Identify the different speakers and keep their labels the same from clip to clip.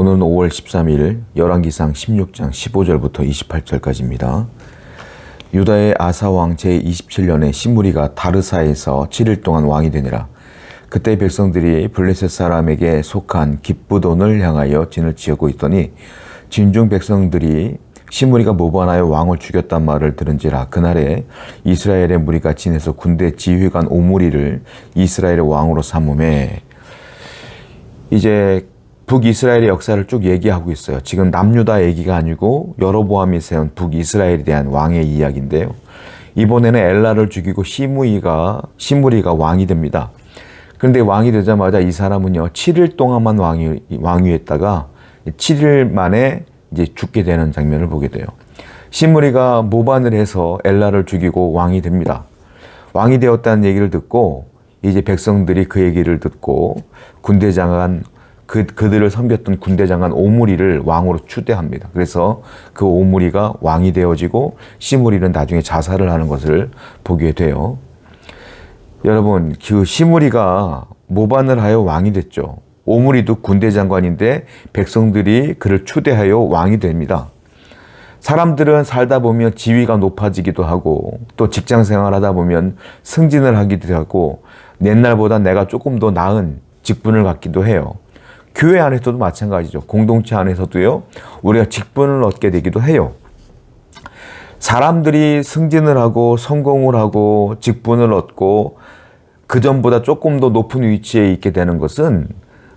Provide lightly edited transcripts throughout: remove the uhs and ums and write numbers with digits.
Speaker 1: 오늘은 5월 13일 열왕기상 16장 15절부터 28절까지입니다. 유다의 아사왕 제27년에 시므리가 다르사에서 7일 동안 왕이 되니라. 그때 백성들이 블레셋 사람에게 속한 깁부돈을 향하여 진을 지었고 있더니 진중 백성들이 시므리가 모반하여 왕을 죽였단 말을 들은지라. 그날에 이스라엘의 무리가 진에서 군대 지휘관 오므리를 이스라엘의 왕으로 삼음에, 이제 북이스라엘의 역사를 쭉 얘기하고 있어요. 지금 남유다 얘기가 아니고 여로보암이 세운 북이스라엘에 대한 왕의 이야기인데요. 이번에는 엘라를 죽이고 시므리가 왕이 됩니다. 그런데 왕이 되자마자 이 사람은요, 7일 동안만 왕위했다가 7일 만에 이제 죽게 되는 장면을 보게 돼요. 시므리가 모반을 해서 엘라를 죽이고 왕이 됩니다. 왕이 되었다는 얘기를 듣고 이제 백성들이 그 얘기를 듣고 군대장관 그들을 섬겼던 군대장관 오므리를 왕으로 추대합니다. 그래서 그 오므리가 왕이 되어지고 시므리는 나중에 자살을 하는 것을 보게 돼요. 여러분, 그 시므리가 모반을 하여 왕이 됐죠. 오므리도 군대장관인데 백성들이 그를 추대하여 왕이 됩니다. 사람들은 살다 보면 지위가 높아지기도 하고 또 직장 생활하다 보면 승진을 하기도 하고 옛날보다 내가 조금 더 나은 직분을 갖기도 해요. 교회 안에서도 마찬가지죠. 공동체 안에서도요, 우리가 직분을 얻게 되기도 해요. 사람들이 승진을 하고 성공을 하고 직분을 얻고 그 전보다 조금 더 높은 위치에 있게 되는 것은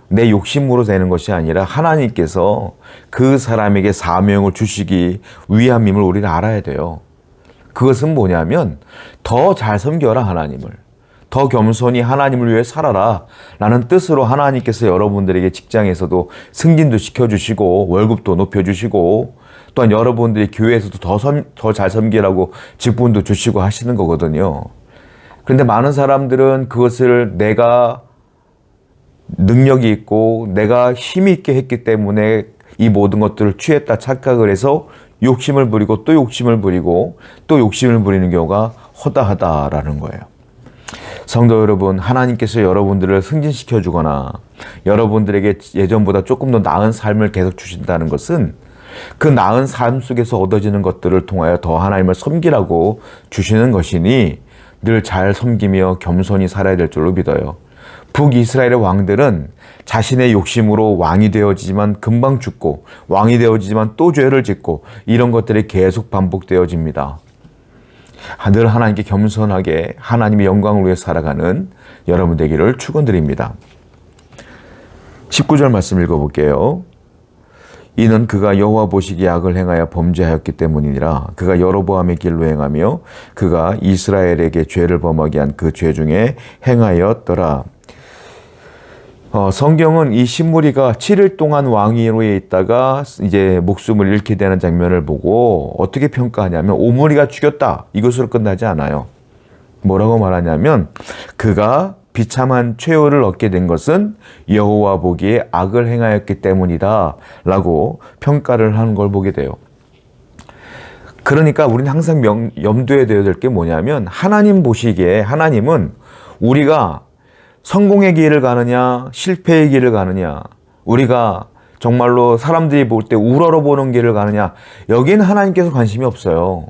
Speaker 1: 내 욕심으로 되는 것이 아니라 하나님께서 그 사람에게 사명을 주시기 위함임을 우리는 알아야 돼요. 그것은 뭐냐면 더 잘 섬겨라, 하나님을. 더 겸손히 하나님을 위해 살아라 라는 뜻으로 하나님께서 여러분들에게 직장에서도 승진도 시켜주시고 월급도 높여주시고 또한 여러분들이 교회에서도 더 잘 섬기라고 직분도 주시고 하시는 거거든요. 그런데 많은 사람들은 그것을 내가 능력이 있고 내가 힘이 있게 했기 때문에 이 모든 것들을 취했다 착각을 해서 욕심을 부리고 또 욕심을 부리고 또 욕심을 부리는 경우가 허다하다라는 거예요. 성도 여러분, 하나님께서 여러분들을 승진시켜 주거나 여러분들에게 예전보다 조금 더 나은 삶을 계속 주신다는 것은 그 나은 삶 속에서 얻어지는 것들을 통하여 더 하나님을 섬기라고 주시는 것이니 늘 잘 섬기며 겸손히 살아야 될 줄로 믿어요. 북이스라엘의 왕들은 자신의 욕심으로 왕이 되어지지만 금방 죽고 왕이 되어지지만 또 죄를 짓고 이런 것들이 계속 반복되어집니다. 늘 하나님께 겸손하게 하나님의 영광을 위해 살아가는 여러분 되기를 축원드립니다. 19절 말씀 읽어볼게요. 이는 그가 여호와 보시기에 악을 행하여 범죄하였기 때문이니라. 그가 여로보암의 길로 행하며 그가 이스라엘에게 죄를 범하게 한 그 죄 중에 행하였더라. 성경은 이 시므리가 7일 동안 왕위로에 있다가 이제 목숨을 잃게 되는 장면을 보고 어떻게 평가하냐면 오므리가 죽였다, 이것으로 끝나지 않아요. 뭐라고 말하냐면 그가 비참한 최후를 얻게 된 것은 여호와 보기에 악을 행하였기 때문이다 라고 평가를 하는 걸 보게 돼요. 그러니까 우리는 항상 염두에 둬야 될 게 뭐냐면 하나님 보시기에 하나님은 우리가 성공의 길을 가느냐 실패의 길을 가느냐, 우리가 정말로 사람들이 볼 때 우러러보는 길을 가느냐, 여기는 하나님께서 관심이 없어요.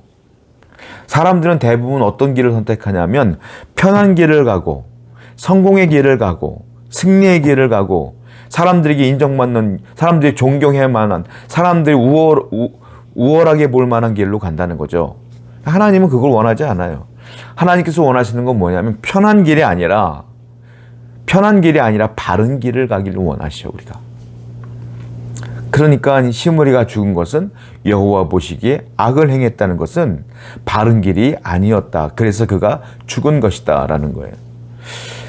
Speaker 1: 사람들은 대부분 어떤 길을 선택하냐면 편한 길을 가고 성공의 길을 가고 승리의 길을 가고 사람들에게 인정받는, 사람들이 존경할 만한, 사람들이 우월하게 볼 만한 길로 간다는 거죠. 하나님은 그걸 원하지 않아요. 하나님께서 원하시는 건 뭐냐면 편한 길이 아니라 바른 길을 가기를 원하시죠, 우리가. 그러니까 시므리가 죽은 것은 여호와 보시기에 악을 행했다는 것은 바른 길이 아니었다. 그래서 그가 죽은 것이다 라는 거예요.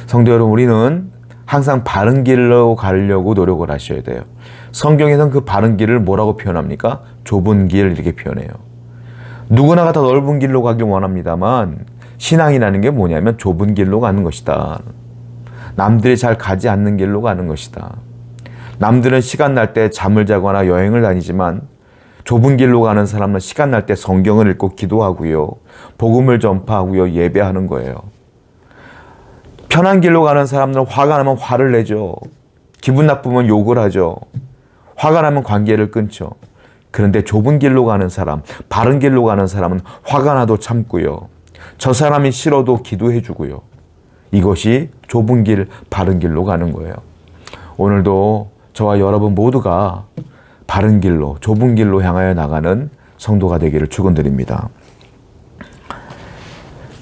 Speaker 1: 성도 여러분, 우리는 항상 바른 길로 가려고 노력을 하셔야 돼요. 성경에서는 그 바른 길을 뭐라고 표현합니까? 좁은 길, 이렇게 표현해요. 누구나가 다 넓은 길로 가길 원합니다만 신앙이라는 게 뭐냐면 좁은 길로 가는 것이다. 남들이 잘 가지 않는 길로 가는 것이다. 남들은 시간 날 때 잠을 자거나 여행을 다니지만 좁은 길로 가는 사람은 시간 날 때 성경을 읽고 기도하고요, 복음을 전파하고요, 예배하는 거예요. 편한 길로 가는 사람들은 화가 나면 화를 내죠. 기분 나쁘면 욕을 하죠. 화가 나면 관계를 끊죠. 그런데 좁은 길로 가는 사람, 바른 길로 가는 사람은 화가 나도 참고요. 저 사람이 싫어도 기도해 주고요. 이것이 좁은 길, 바른 길로 가는 거예요. 오늘도 저와 여러분 모두가 바른 길로, 좁은 길로 향하여 나가는 성도가 되기를 축원드립니다.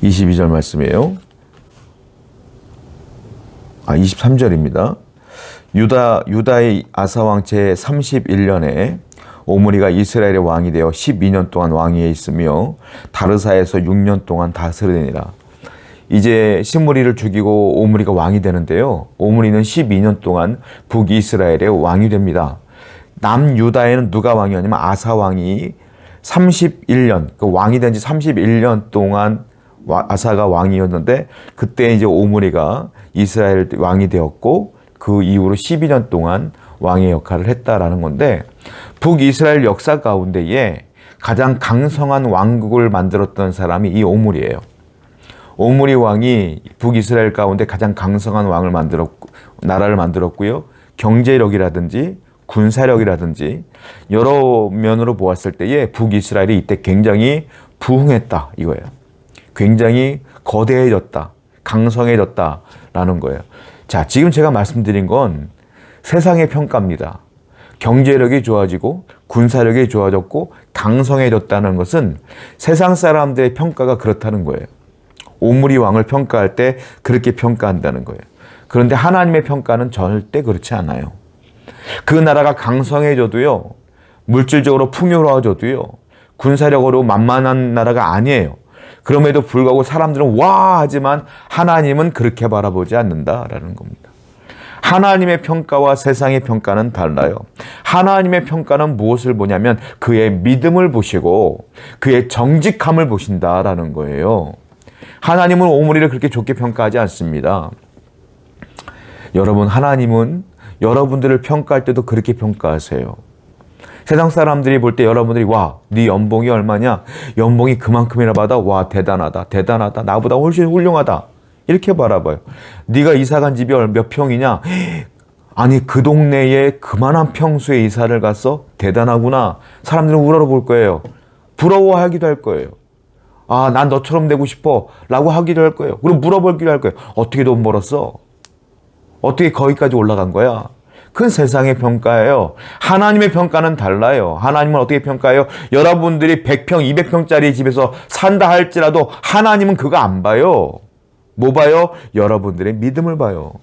Speaker 1: 22절 말씀이에요. 23절입니다. 유다의 아사왕 제31년에 오므리가 이스라엘의 왕이 되어 12년 동안 왕위에 있으며 다르사에서 6년 동안 다스리니라. 이제 시므리를 죽이고 오므리가 왕이 되는데요. 오므리는 12년 동안 북이스라엘의 왕이 됩니다. 남유다에는 누가 왕이었냐면 아사 왕이 31년, 그 왕이 된 지 31년 동안 아사가 왕이었는데 그때 이제 오므리가 이스라엘 왕이 되었고 그 이후로 12년 동안 왕의 역할을 했다라는 건데 북이스라엘 역사 가운데에 가장 강성한 왕국을 만들었던 사람이 이 오므리예요. 오므리 왕이 북이스라엘 가운데 가장 강성한 왕을 나라를 만들었고요. 경제력이라든지 군사력이라든지 여러 면으로 보았을 때에 북이스라엘이 이때 굉장히 부흥했다 이거예요. 굉장히 거대해졌다, 강성해졌다라는 거예요. 자, 지금 제가 말씀드린 건 세상의 평가입니다. 경제력이 좋아지고 군사력이 좋아졌고 강성해졌다는 것은 세상 사람들의 평가가 그렇다는 거예요. 오므리 왕을 평가할 때 그렇게 평가한다는 거예요. 그런데 하나님의 평가는 절대 그렇지 않아요. 그 나라가 강성해져도요, 물질적으로 풍요로워져도요, 군사력으로 만만한 나라가 아니에요. 그럼에도 불구하고 사람들은 와 하지만 하나님은 그렇게 바라보지 않는다라는 겁니다. 하나님의 평가와 세상의 평가는 달라요. 하나님의 평가는 무엇을 보냐면 그의 믿음을 보시고 그의 정직함을 보신다라는 거예요. 하나님은 오므리를 그렇게 좋게 평가하지 않습니다. 여러분, 하나님은 여러분들을 평가할 때도 그렇게 평가하세요. 세상 사람들이 볼 때 여러분들이 와, 네 연봉이 얼마냐? 연봉이 그만큼이나 받아? 와, 대단하다, 대단하다, 나보다 훨씬 훌륭하다. 이렇게 바라봐요. 네가 이사 간 집이 몇 평이냐? 아니, 그 동네에 그만한 평수에 이사를 갔어? 대단하구나. 사람들은 우러러볼 거예요. 부러워하기도 할 거예요. 아, 난 너처럼 되고 싶어 라고 하기도 할 거예요. 그리고 물어보기도 할 거예요. 어떻게 돈 벌었어? 어떻게 거기까지 올라간 거야? 그건 세상의 평가예요. 하나님의 평가는 달라요. 하나님은 어떻게 평가해요? 여러분들이 100평, 200평짜리 집에서 산다 할지라도 하나님은 그거 안 봐요. 뭐 봐요? 여러분들의 믿음을 봐요.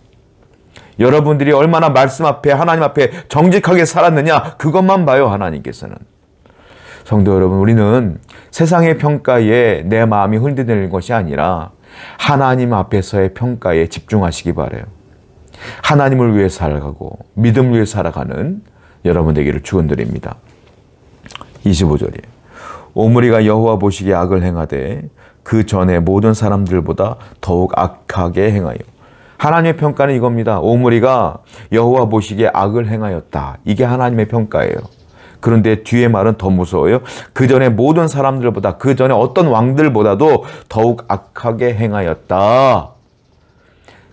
Speaker 1: 여러분들이 얼마나 말씀 앞에, 하나님 앞에 정직하게 살았느냐, 그것만 봐요, 하나님께서는. 성도 여러분, 우리는 세상의 평가에 내 마음이 흔들리는 것이 아니라 하나님 앞에서의 평가에 집중하시기 바라요. 하나님을 위해 살아가고 믿음을 위해 살아가는 여러분 되기를 축원드립니다. 25절이에요. 오므리가 여호와 보시기에 악을 행하되 그 전에 모든 사람들보다 더욱 악하게 행하여. 하나님의 평가는 이겁니다. 오므리가 여호와 보시기에 악을 행하였다. 이게 하나님의 평가예요. 그런데 뒤에 말은 더 무서워요. 그 전에 모든 사람들보다, 그 전에 어떤 왕들보다도 더욱 악하게 행하였다.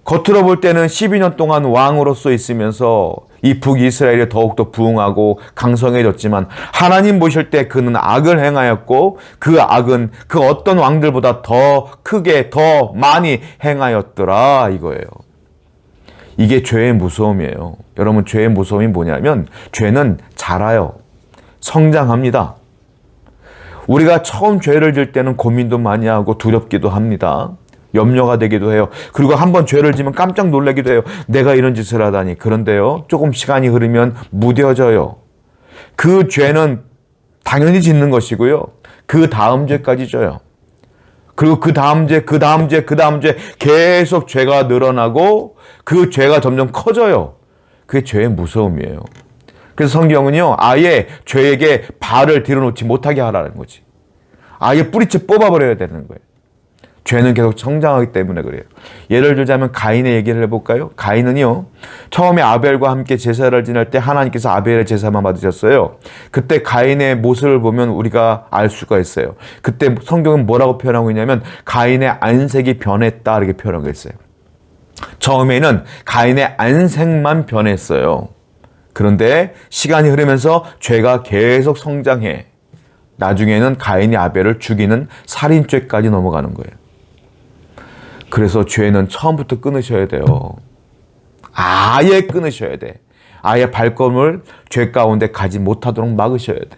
Speaker 1: 겉으로 볼 때는 12년 동안 왕으로서 있으면서 이 북이스라엘이 더욱더 부흥하고 강성해졌지만 하나님 보실 때 그는 악을 행하였고 그 악은 그 어떤 왕들보다 더 크게 더 많이 행하였더라 이거예요. 이게 죄의 무서움이에요. 여러분, 죄의 무서움이 뭐냐면 죄는 자라요. 성장합니다. 우리가 처음 죄를 질 때는 고민도 많이 하고 두렵기도 합니다. 염려가 되기도 해요. 그리고 한번 죄를 지면 깜짝 놀라기도 해요. 내가 이런 짓을 하다니. 그런데요, 조금 시간이 흐르면 무뎌져요. 그 죄는 당연히 짓는 것이고요. 그 다음 죄까지 져요. 그리고 그 다음 죄, 그 다음 죄, 그 다음 죄 계속 죄가 늘어나고 그 죄가 점점 커져요. 그게 죄의 무서움이에요. 그래서 성경은요, 아예 죄에게 발을 들여놓지 못하게 하라는 거지. 아예 뿌리채 뽑아버려야 되는 거예요. 죄는 계속 성장하기 때문에 그래요. 예를 들자면 가인의 얘기를 해볼까요? 가인은요, 처음에 아벨과 함께 제사를 지낼 때 하나님께서 아벨의 제사만 받으셨어요. 그때 가인의 모습을 보면 우리가 알 수가 있어요. 그때 성경은 뭐라고 표현하고 있냐면 가인의 안색이 변했다 이렇게 표현하고 있어요. 처음에는 가인의 안색만 변했어요. 그런데 시간이 흐르면서 죄가 계속 성장해 나중에는 가인이 아벨을 죽이는 살인죄까지 넘어가는 거예요. 그래서 죄는 처음부터 끊으셔야 돼요. 아예 끊으셔야 돼. 아예 발걸음을 죄 가운데 가지 못하도록 막으셔야 돼.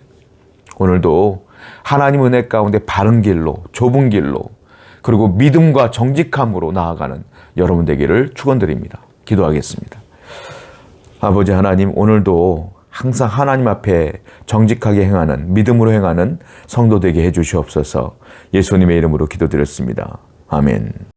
Speaker 1: 오늘도 하나님 은혜 가운데 바른 길로, 좁은 길로, 그리고 믿음과 정직함으로 나아가는 여러분 되기를 축원드립니다. 기도하겠습니다. 아버지 하나님, 오늘도 항상 하나님 앞에 정직하게 행하는, 믿음으로 행하는 성도 되게 해주시옵소서. 예수님의 이름으로 기도드렸습니다. 아멘.